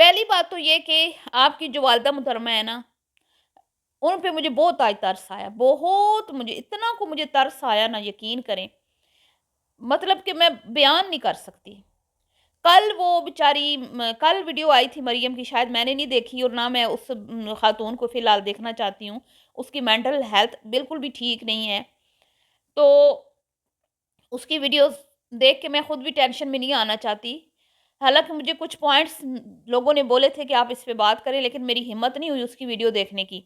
پہلی بات تو یہ کہ آپ کی جو والدہ محترمہ ہے نا، ان پہ مجھے بہت آج ترس آیا، بہت مجھے اتنا کو مجھے ترس آیا نا، یقین کریں، مطلب کہ میں بیان نہیں کر سکتی۔ کل وہ بیچاری کل ویڈیو آئی تھی مریم کی، شاید میں نے نہیں دیکھی اور نہ میں اس خاتون کو فی الحال دیکھنا چاہتی ہوں، اس کی مینٹل ہیلتھ بالکل بھی ٹھیک نہیں ہے، تو اس کی ویڈیوز دیکھ کے میں خود بھی ٹینشن میں نہیں آنا چاہتی۔ حالانکہ مجھے کچھ پوائنٹس لوگوں نے بولے تھے کہ آپ اس پہ بات کریں، لیکن میری ہمت نہیں ہوئی اس کی ویڈیو دیکھنے کی۔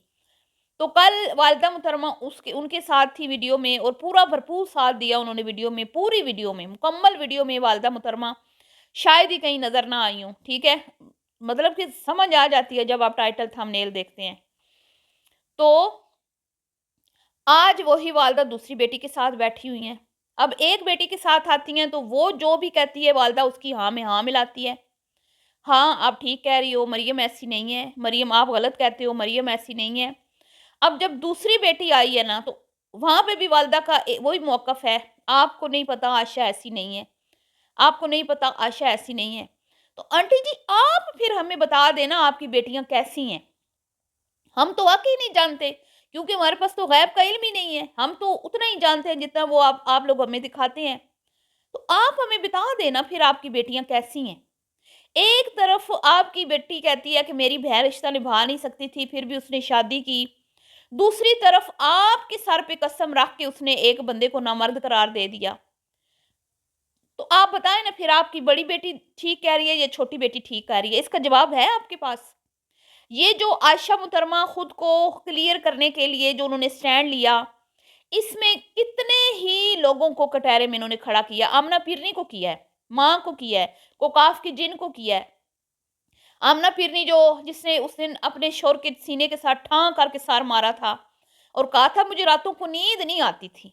تو کل والدہ محترمہ ان کے ساتھ تھی ویڈیو میں، اور پورا بھرپور ساتھ دیا انہوں نے ویڈیو میں، پوری ویڈیو میں، مکمل ویڈیو میں والدہ محترمہ شاید ہی کہیں نظر نہ آئی ہوں، ٹھیک ہے، مطلب کہ سمجھ آ جاتی ہے جب آپ ٹائٹل تھمبنیل دیکھتے ہیں۔ تو آج وہی والدہ دوسری بیٹی کے ساتھ بیٹھی ہوئی ہیں، اب ایک بیٹی کے ساتھ آتی ہیں تو وہ جو بھی کہتی ہے والدہ اس کی ہاں میں ہاں ملاتی ہے، ہاں آپ ٹھیک کہہ رہی ہو، مریم ایسی نہیں ہے، مریم آپ غلط کہتے ہو، مریم ایسی نہیں ہے۔ اب جب دوسری بیٹی آئی ہے نا، تو وہاں پہ بھی والدہ کا وہی موقف ہے، آپ کو نہیں پتا عائشہ ایسی نہیں ہے، آپ کو نہیں پتا عائشہ ایسی نہیں ہے۔ تو آنٹی جی آپ پھر ہمیں بتا دینا آپ کی بیٹیاں کیسی ہیں، ہم تو واقعی نہیں جانتے، کیونکہ ہمارے پاس تو غیب کا علم ہی نہیں ہے، ہم تو اتنا ہی جانتے ہیں جتنا وہ آپ لوگ ہمیں دکھاتے ہیں، تو آپ ہمیں بتا دینا پھر آپ کی بیٹیاں کیسی ہیں۔ ایک طرف آپ کی بیٹی کہتی ہے کہ میری بہن رشتہ نبھا نہیں سکتی تھی پھر بھی اس نے شادی کی، دوسری طرف آپ کے سر پہ قسم رکھ کے اس نے ایک بندے کو نامرد قرار دے دیا۔ تو آپ بتائیں نا پھر آپ کی بڑی بیٹی ٹھیک کہہ رہی ہے یا چھوٹی بیٹی ٹھیک کہہ رہی ہے، اس کا جواب ہے آپ کے پاس؟ یہ جو عائشہ محترمہ خود کو کلیئر کرنے کے لیے جو انہوں نے سٹینڈ لیا، اس میں کتنے ہی لوگوں کو کٹہرے میں انہوں نے کھڑا کیا، آمنہ پیرنی کو کیا ہے، ماں کو کیا ہے، کوکاف کی جن کو کیا ہے، آمنہ پیرنی جس نے اس دن اپنے شور کے سینے کے ساتھ ٹھان کر کے سار مارا تھا اور کہا تھا مجھے راتوں کو نیند نہیں آتی تھی،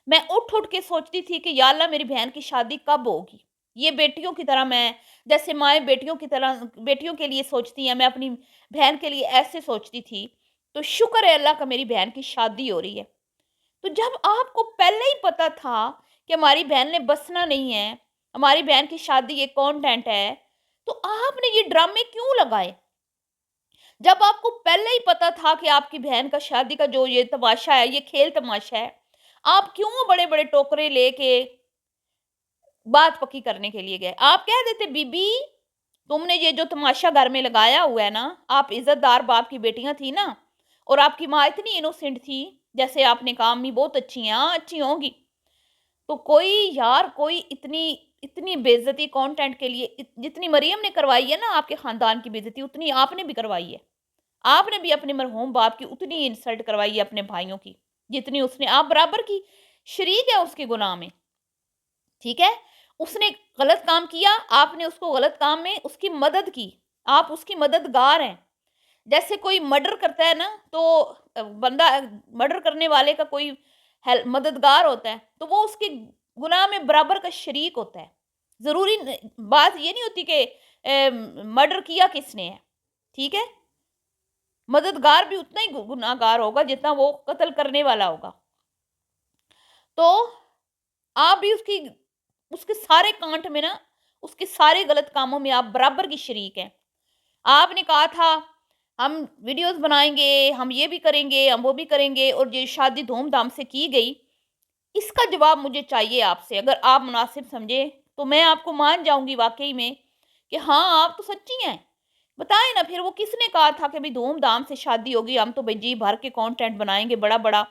میں اٹھ کے سوچتی تھی کہ یا اللہ میری بہن کی شادی کب ہوگی، یہ بیٹیوں کی طرح میں جیسے مائیں بیٹیوں کی طرح بیٹیوں کے لیے سوچتی ہیں، میں اپنی بہن کے لیے ایسے سوچتی تھی، تو شکر ہے اللہ کا میری بہن کی شادی ہو رہی ہے۔ تو جب آپ کو پہلے ہی پتا تھا کہ ہماری بہن نے بسنا نہیں ہے، ہماری بہن کی شادی ایک کانٹینٹ ہے، تو آپ نے یہ ڈرامے کیوں لگائے؟ جب آپ کو پہلے ہی پتا تھا کہ آپ کی بہن کا شادی کا جو یہ تماشا ہے، یہ کھیل تماشا ہے، آپ کیوں بڑے بڑے ٹوکرے لے کے بات پکی کرنے کے لیے گئے؟ آپ کہہ دیتے بی بی تم نے یہ جو تماشا گھر میں لگایا ہوا ہے نا، آپ عزت دار باپ کی بیٹیاں تھی نا، اور آپ کی ماں اتنی انوسنٹ تھی، جیسے آپ نے کہا امی بہت اچھی ہیں، ہاں اچھی ہوں گی، تو کوئی اتنی بے عزتی کانٹینٹ کے لیے جتنی مریم نے کروائی ہے نا آپ کے خاندان کی بے عزتی، اتنی آپ نے بھی کروائی ہے، آپ نے بھی اپنے مرحوم باپ کی اتنی انسلٹ کروائی ہے اپنے بھائیوں کی، جتنی اس نے، آپ برابر کی شریک ہے اس کے گناہ میں، ٹھیک ہے، اس نے غلط کام کیا، آپ نے اس کو غلط کام میں اس کی مدد کی، آپ اس کی مددگار ہیں، جیسے کوئی مرڈر کرتا ہے نا، تو بندہ مرڈر کرنے والے کا کوئی مددگار ہوتا ہے، تو وہ اس کے گناہ میں برابر کا شریک ہوتا ہے، ضروری بات یہ نہیں ہوتی کہ مرڈر کیا کس نے ہے، ٹھیک ہے، مددگار بھی اتنا ہی گناہ گار ہوگا جتنا وہ قتل کرنے والا ہوگا، تو آپ بھی اس کے سارے کانٹ میں نا، اس کے سارے غلط کاموں میں آپ برابر کی شریک ہیں۔ آپ نے کہا تھا ہم ویڈیوز بنائیں گے، ہم یہ بھی کریں گے، ہم وہ بھی کریں گے، اور یہ شادی دھوم دھام سے کی گئی، اس کا جواب مجھے چاہیے آپ سے، اگر آپ مناسب سمجھے تو میں آپ کو مان جاؤں گی واقعی میں کہ ہاں آپ تو سچی ہیں، بتائیں نا پھر وہ کس نے کہا تھا کہ بھی دھوم دھام سے شادی ہوگی، ہم تو بھائی جی بھر کے کانٹینٹ بنائیں گے، بڑا بڑا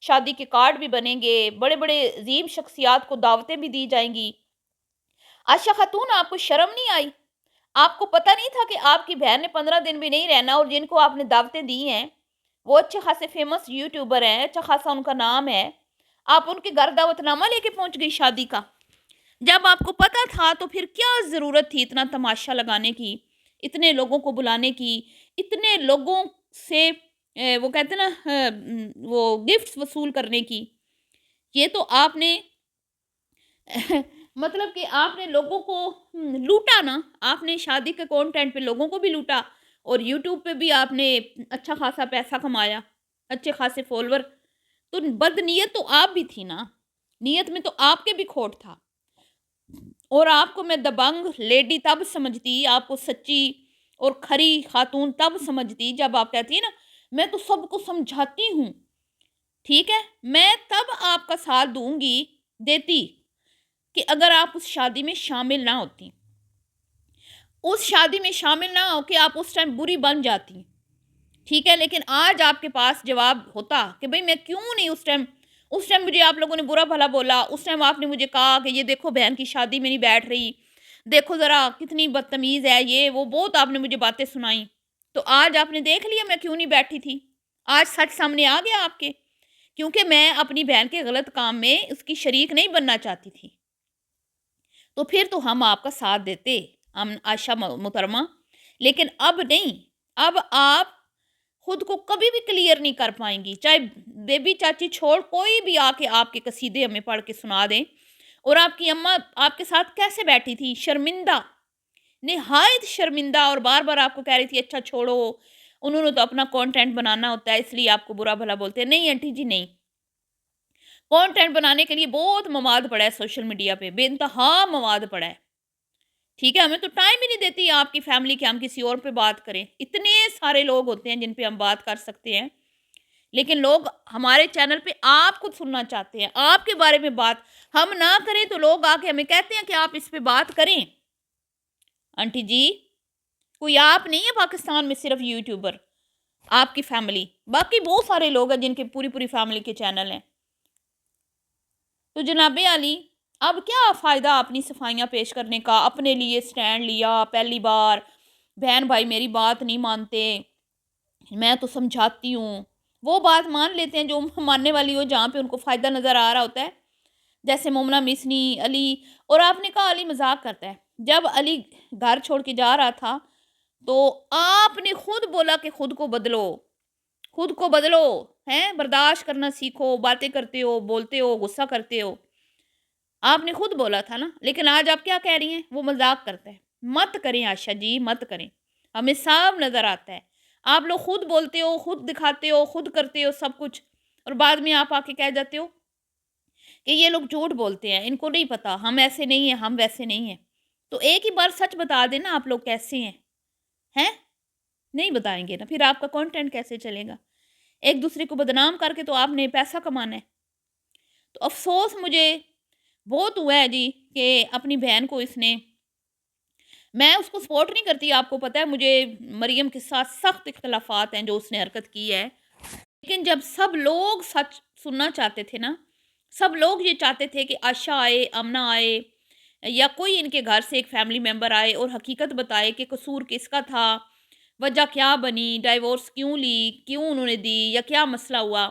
شادی کے کارڈ بھی بنیں گے، بڑے بڑے عظیم شخصیات کو دعوتیں بھی دی جائیں گی۔ عائشہ خاتون آپ کو شرم نہیں آئی؟ آپ کو پتہ نہیں تھا کہ آپ کی بہن نے 15 دن بھی نہیں رہنا، اور جن کو آپ نے دعوتیں دی ہیں وہ اچھے خاصے فیمس یوٹیوبر ہیں، اچھا خاصا ان کا نام ہے، آپ ان کے گھر دعوت نامہ لے کے پہنچ گئی شادی کا؟ جب آپ کو پتا تھا تو پھر کیا ضرورت تھی اتنا تماشا لگانے کی، اتنے لوگوں کو بلانے کی، اتنے لوگوں سے وہ کہتے ہیں نا وہ گفٹس وصول کرنے کی؟ یہ تو آپ نے مطلب کہ آپ نے لوگوں کو لوٹا نا، آپ نے شادی کے کانٹینٹ پہ لوگوں کو بھی لوٹا، اور یوٹیوب پہ بھی آپ نے اچھا خاصا پیسہ کمایا، اچھے خاصے فالوور، تو بد نیت تو آپ بھی تھی نا، نیت میں تو آپ کے بھی کھوٹ تھا، اور آپ کو میں دبنگ لیڈی تب سمجھتی، آپ کو سچی اور کھری خاتون تب سمجھتی جب آپ کہتی ہیں نا میں تو سب کو سمجھاتی ہوں، ٹھیک ہے، میں تب آپ کا ساتھ دوں گی، دیتی، کہ اگر آپ اس شادی میں شامل نہ ہوتی، اس شادی میں شامل نہ ہو کے آپ اس ٹائم بری بن جاتی، ٹھیک ہے، لیکن آج آپ کے پاس جواب ہوتا کہ بھئی میں کیوں نہیں اس ٹائم مجھے آپ لوگوں نے برا بھلا بولا، اس ٹائم آپ نے مجھے کہا کہ یہ دیکھو بہن کی شادی میں نہیں بیٹھ رہی، دیکھو ذرا کتنی بدتمیز ہے یہ وہ، بہت آپ نے مجھے باتیں سنائیں، تو آج آپ نے دیکھ لیا میں کیوں نہیں بیٹھی تھی، آج سچ سامنے آ گیا آپ کے، کیونکہ میں اپنی بہن کے غلط کام میں اس کی شریک نہیں بننا چاہتی تھی، تو پھر تو ہم آپ کا ساتھ دیتے عائشہ محترمہ، لیکن اب نہیں، اب آپ خود کو کبھی بھی کلیئر نہیں کر پائیں گی، چاہے بیبی چاچی چھوڑ کوئی بھی آ کے آپ کے قصیدے ہمیں پڑھ کے سنا دیں، اور آپ کی اماں آپ کے ساتھ کیسے بیٹھی تھی، شرمندہ، نہایت شرمندہ، اور بار بار آپ کو کہہ رہی تھی اچھا چھوڑو، انہوں نے تو اپنا کانٹینٹ بنانا ہوتا ہے اس لیے آپ کو برا بھلا بولتے ہیں، نہیں آنٹی جی نہیں، کانٹینٹ بنانے کے لیے بہت مواد پڑا ہے سوشل میڈیا پہ، بے انتہا مواد پڑا ہے، ٹھیک ہے، ہمیں تو ٹائم ہی نہیں دیتی آپ کی فیملی کے ہم کسی اور پہ بات کریں، اتنے سارے لوگ ہوتے ہیں جن پہ ہم بات کر سکتے ہیں، لیکن لوگ ہمارے چینل پہ آپ کو سننا چاہتے ہیں، آپ کے بارے میں بات ہم نہ کریں تو لوگ آ کے ہمیں کہتے ہیں کہ آپ اس پہ بات کریں، آنٹی جی کوئی آپ نہیں ہے پاکستان میں صرف یوٹیوبر، آپ کی فیملی، باقی بہت سارے لوگ ہیں جن کے پوری فیملی کے چینل ہیں، تو جناب علی اب کیا فائدہ اپنی صفائیاں پیش کرنے کا، اپنے لیے سٹینڈ لیا پہلی بار، بہن بھائی میری بات نہیں مانتے، میں تو سمجھاتی ہوں، وہ بات مان لیتے ہیں جو ماننے والی ہو، جہاں پہ ان کو فائدہ نظر آ رہا ہوتا ہے، جیسے مومنہ مسنی، علی، اور آپ نے کہا علی مذاق کرتا ہے، جب علی گھر چھوڑ کے جا رہا تھا تو آپ نے خود بولا کہ خود کو بدلو ہیں، برداشت کرنا سیکھو، باتیں کرتے ہو، بولتے ہو، غصہ کرتے ہو، آپ نے خود بولا تھا نا، لیکن آج آپ کیا کہہ رہی ہیں، وہ مذاق کرتا ہے، مت کریں عائشہ جی مت کریں، ہمیں صاف نظر آتا ہے، آپ لوگ خود بولتے ہو، خود دکھاتے ہو، خود کرتے ہو سب کچھ، اور بعد میں آپ آ کے کہہ جاتے ہو کہ یہ لوگ جھوٹ بولتے ہیں، ان کو نہیں پتا، ہم ایسے نہیں ہیں، ہم ویسے نہیں ہیں، تو ایک ہی بار سچ بتا دینا آپ لوگ کیسے ہیں، نہیں بتائیں گے نا، پھر آپ کا کانٹینٹ کیسے چلے گا، ایک دوسرے کو بدنام کر کے تو آپ نے پیسہ کمانا ہے، تو افسوس مجھے بہت ہوا ہے جی کہ اپنی بہن کو اس نے، میں اس کو سپورٹ نہیں کرتی، آپ کو پتہ ہے مجھے مریم کے ساتھ سخت اختلافات ہیں جو اس نے حرکت کی ہے، لیکن جب سب لوگ سچ سننا چاہتے تھے نا، سب لوگ یہ چاہتے تھے کہ عائشہ آئے، آمنہ آئے، یا کوئی ان کے گھر سے ایک فیملی ممبر آئے اور حقیقت بتائے کہ قصور کس کا تھا، وجہ کیا بنی، ڈائیورس کیوں لی، کیوں انہوں نے دی، یا کیا مسئلہ ہوا،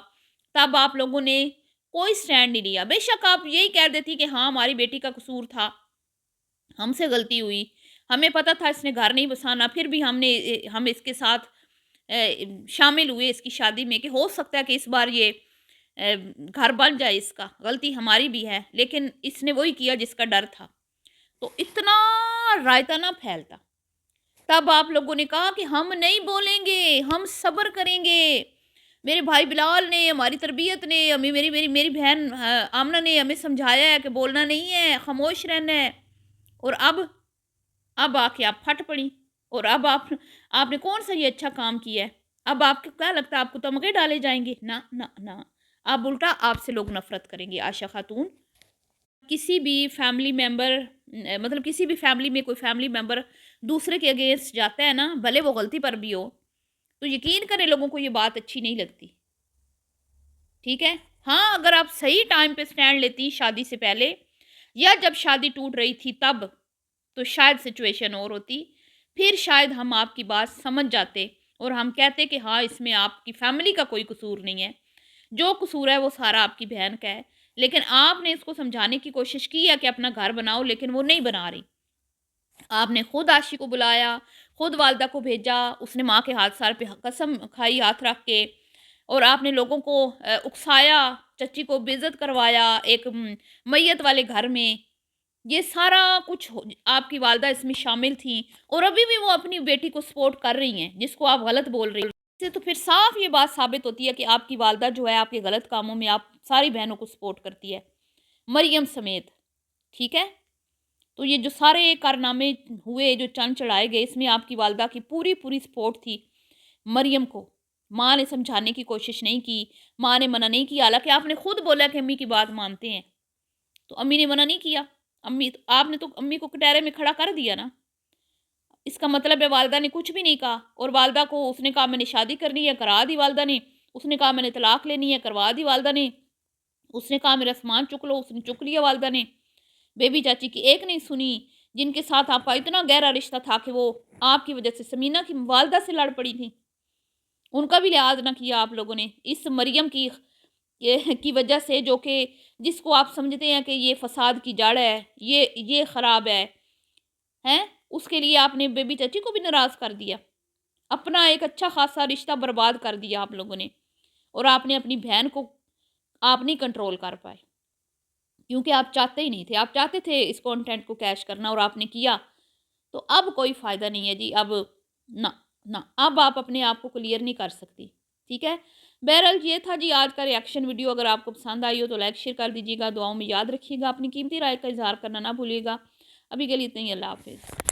تب آپ لوگوں نے کوئی سٹینڈ نہیں لیا، بے شک آپ یہی کہہ دیتی کہ ہاں ہماری بیٹی کا قصور تھا، ہم سے غلطی ہوئی، ہمیں پتہ تھا اس نے گھر نہیں بسانا، پھر بھی ہم اس کے ساتھ شامل ہوئے اس کی شادی میں کہ ہو سکتا ہے کہ اس بار یہ گھر بن جائے، اس کا غلطی ہماری بھی ہے، لیکن اس نے وہی کیا جس کا ڈر تھا، تو اتنا رائتا نہ پھیلتا، تب آپ لوگوں نے کہا کہ ہم نہیں بولیں گے، ہم صبر کریں گے، میرے بھائی بلال نے، ہماری تربیت نے، ہمیں میری بہن آمنہ نے ہمیں سمجھایا ہے کہ بولنا نہیں ہے، خاموش رہنا ہے، اور اب آ کے آپ پھٹ پڑی، اور اب آپ نے کون سا یہ اچھا کام کیا ہے، اب آپ کو کیا لگتا ہے آپ کو تمغے ڈالے جائیں گے، نہ نہ نہ، اب الٹا آپ سے لوگ نفرت کریں گے، عائشہ خاتون، کسی بھی فیملی ممبر، مطلب کسی بھی فیملی میں کوئی فیملی ممبر دوسرے کے اگینسٹ جاتا ہے نا، بھلے وہ غلطی پر بھی ہو، تو یقین کریں لوگوں کو یہ بات اچھی نہیں لگتی، ٹھیک ہے، ہاں اگر آپ صحیح ٹائم پہ سٹینڈ لیتی شادی سے پہلے، یا جب شادی ٹوٹ رہی تھی تب، تو شاید سچویشن اور ہوتی، پھر شاید ہم آپ کی بات سمجھ جاتے، اور ہم کہتے کہ ہاں اس میں آپ کی فیملی کا کوئی قصور نہیں ہے، جو قصور ہے وہ سارا آپ کی بہن کا ہے، لیکن آپ نے اس کو سمجھانے کی کوشش کی ہے کہ اپنا گھر بناؤ، لیکن وہ نہیں بنا رہی، آپ نے خود عاشی کو بلایا، خود والدہ کو بھیجا، اس نے ماں کے ہاتھ سار پہ قسم کھائی ہاتھ رکھ کے، اور آپ نے لوگوں کو اکسایا، چچی کو بے عزت کروایا ایک میت والے گھر میں، یہ سارا کچھ آپ کی والدہ اس میں شامل تھیں، اور ابھی بھی وہ اپنی بیٹی کو سپورٹ کر رہی ہیں جس کو آپ غلط بول رہی ہیں، تو پھر صاف یہ بات ثابت ہوتی ہے کہ آپ کی والدہ جو ہے آپ کے غلط کاموں میں آپ ساری بہنوں کو سپورٹ کرتی ہے، مریم سمیت، ٹھیک ہے، تو یہ جو سارے کارنامے ہوئے، جو چند چڑھائے گئے، اس میں آپ کی والدہ کی پوری پوری سپورٹ تھی مریم کو۔ ماں نے سمجھانے کی کوشش نہیں کی، ماں نے منع نہیں کیا، حالانکہ آپ نے خود بولا کہ امی کی بات مانتے ہیں، تو امی نے منع نہیں کیا۔ آپ نے تو امی کو کٹہرے میں کھڑا کر دیا نا۔ اس کا مطلب ہے والدہ نے کچھ بھی نہیں کہا، اور والدہ کو اس نے کہا میں نے شادی کرنی ہے، کرا دی والدہ نے۔ اس نے کہا میں نے طلاق لینی ہے، کروا دی والدہ نے۔ اس نے کہا میرا سامان چک لو، اس نے چک لیا والدہ نے۔ بیبی چاچی کی ایک نہیں سنی، جن کے ساتھ آپ کا اتنا گہرا رشتہ تھا کہ وہ آپ کی وجہ سے سمینہ کی والدہ سے لڑ پڑی تھی، ان کا بھی لحاظ نہ کیا آپ لوگوں نے، اس مریم کی وجہ سے، جو کہ جس کو آپ سمجھتے ہیں کہ یہ فساد کی جڑ ہے، یہ خراب ہے ہیں، اس کے لیے آپ نے بیبی چچی کو بھی ناراض کر دیا، اپنا ایک اچھا خاصا رشتہ برباد کر دیا آپ لوگوں نے، اور آپ نے اپنی بہن کو آپ نہیں کنٹرول کر پائے، کیونکہ آپ چاہتے ہی نہیں تھے، آپ چاہتے تھے اس کانٹینٹ کو کیش کرنا، اور آپ نے کیا۔ تو اب کوئی فائدہ نہیں ہے جی، اب نہ نہ، اب آپ اپنے آپ کو کلیئر نہیں کر سکتی، ٹھیک ہے۔ بہرحال یہ تھا جی آج کا ریاکشن ویڈیو، اگر آپ کو پسند آئی ہو تو لائک شیئر کر دیجیے گا، دعاؤں میں یاد رکھیے گا، اپنی قیمتی رائے کا اظہار کرنا نہ بھولیے گا۔ ابھی کے لیے اتنا ہی، اللہ حافظ۔